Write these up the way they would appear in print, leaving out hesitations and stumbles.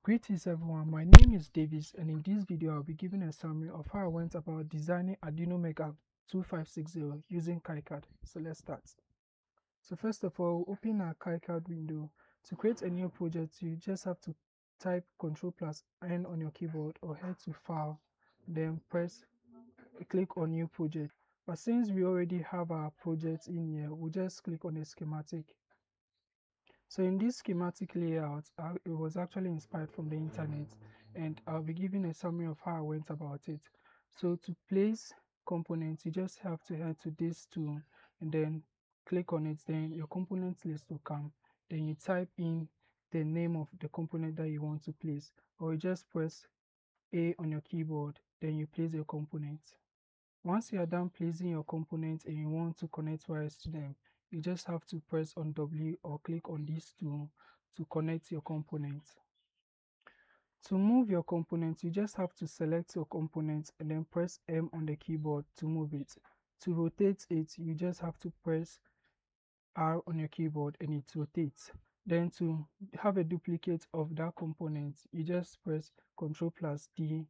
Greetings everyone, my name is Davis, and in this video I'll be giving a summary of how I went about designing Arduino Mega 2560 using KiCad. So let's start. So first of all, open a KiCad window. To create a new project, you just have to type Ctrl+N on your keyboard or head to File, then click on New Project. But since we already have our project in here, we'll just click on a schematic. So in this schematic layout, it was actually inspired from the internet, and I'll be giving a summary of how I went about it. So to place components, you just have to head to this tool and then click on it. Then your components list will come. Then you type in the name of the component that you want to place, or you just press A on your keyboard, then you place your component. Once you are done placing your components and you want to connect wires to them, you just have to press on W or click on this tool to connect your components. To move your components, you just have to select your components and then press M on the keyboard to move it. To rotate it, you just have to press R on your keyboard and it rotates. Then to have a duplicate of that component, you just press Ctrl+D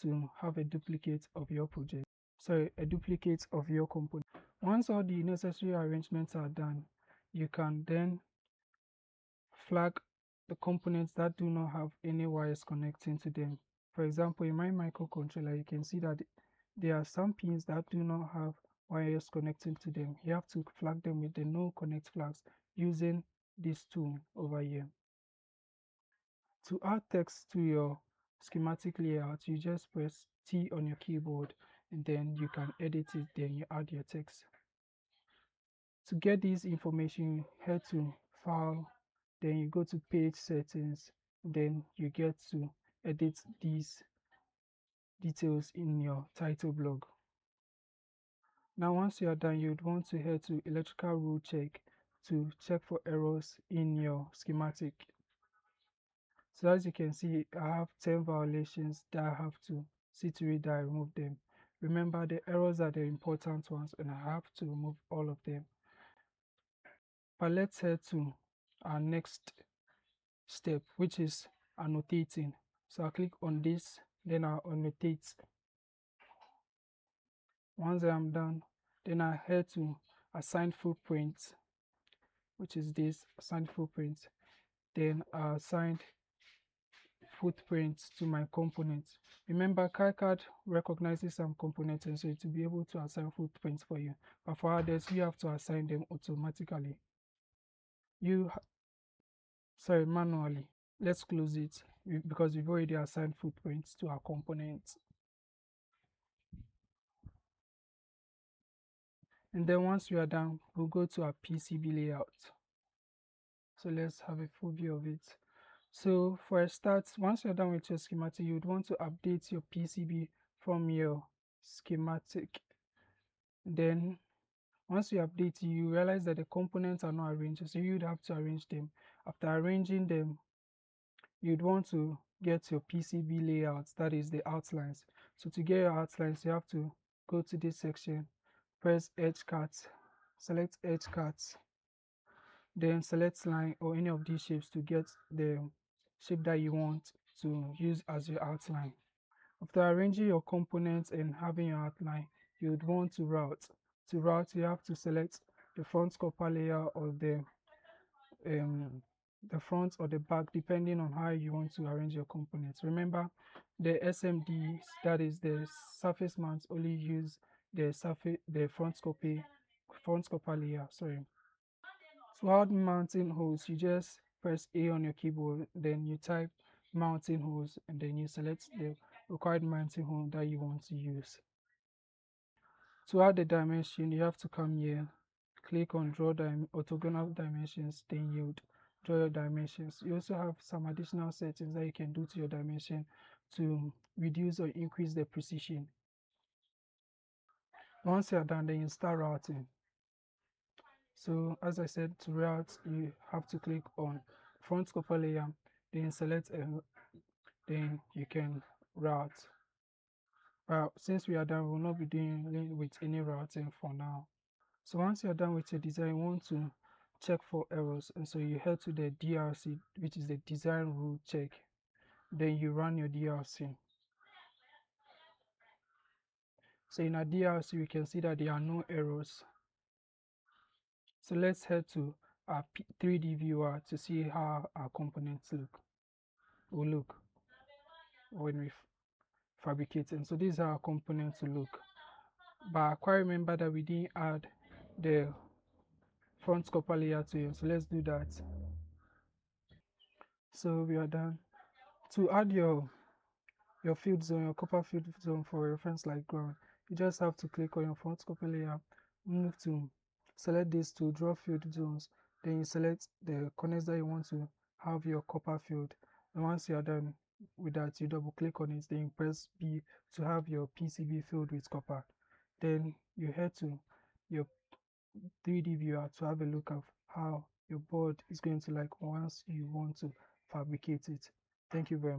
to have a duplicate of your project. A duplicate of your component. Once all the necessary arrangements are done, you can then flag the components that do not have any wires connecting to them. For example, in my microcontroller, you can see that there are some pins that do not have wires connecting to them. You have to flag them with the no connect flags using this tool over here. To add text to your schematic layout, you just press T on your keyboard and then you can edit it, then you add your text. To get this information, head to File, then you go to Page Settings, then you get to edit these details in your title block. Now once you are done, you would want to head to Electrical Rule Check to check for errors in your schematic. So as you can see, I have 10 violations that I have to see to it that I remove them. Remember, the errors are the important ones and I have to remove all of them. But let's head to our next step, which is annotating. So I'll click on this, then I'll annotate. Once I'm done, then I head to assign footprint, which is this assign footprint. Then I assigned footprints to my components. Remember, KiCad recognizes some components, and so it will be able to assign footprints for you. But for others, you have to assign them automatically. Manually. Let's close it because we've already assigned footprints to our components. And then once we are done, we'll go to our PCB layout. So let's have a full view of it. So for a start, once you're done with your schematic, you would want to update your PCB from your schematic. Then once you update, you realize that the components are not arranged, so you'd have to arrange them. After arranging them, you'd want to get your PCB layouts, that is the outlines. So to get your outlines, you have to go to this section, press Edge.Cuts, select Edge.Cuts, then select line or any of these shapes to get the shape that you want to use as your outline. After arranging your components and having your outline, you would want to route. To route, you have to select the front copper layer or the front or the back, depending on how you want to arrange your components. Remember, the SMDs, that is the surface mounts, only use the front copper layer. To add mounting holes, you just press A on your keyboard, then you type mounting holes, and then you select the required mounting hole that you want to use. To add the dimension, you have to come here, click on draw orthogonal dimensions, then you draw your dimensions. You also have some additional settings that you can do to your dimension to reduce or increase the precision. Once you're done, then you start routing. So as I said, to route, you have to click on front copper layer, then select then you can route. Since we are done, we will not be doing with any routing for now. So once you're done with your design, you want to check for errors, and so you head to the DRC, which is the design rule check. then you run your DLC. So in our DLC, we can see that there are no errors. So let's head to our 3D viewer to see how our components will look when we fabricate. And so these are our components to look. But I quite remember that we didn't add the front copper layer to it. So let's do that. So we are done. To add your field zone, your copper field zone for reference like ground, you just have to click on your front copper layer, move to select this to draw field zones, then you select the corners that you want to have your copper field, and once you are done with that, you double click on it, then you press B to have your PCB filled with copper. Then you head to your 3D viewer to have a look at how your board is going to like once you want to fabricate it. Thank you very much.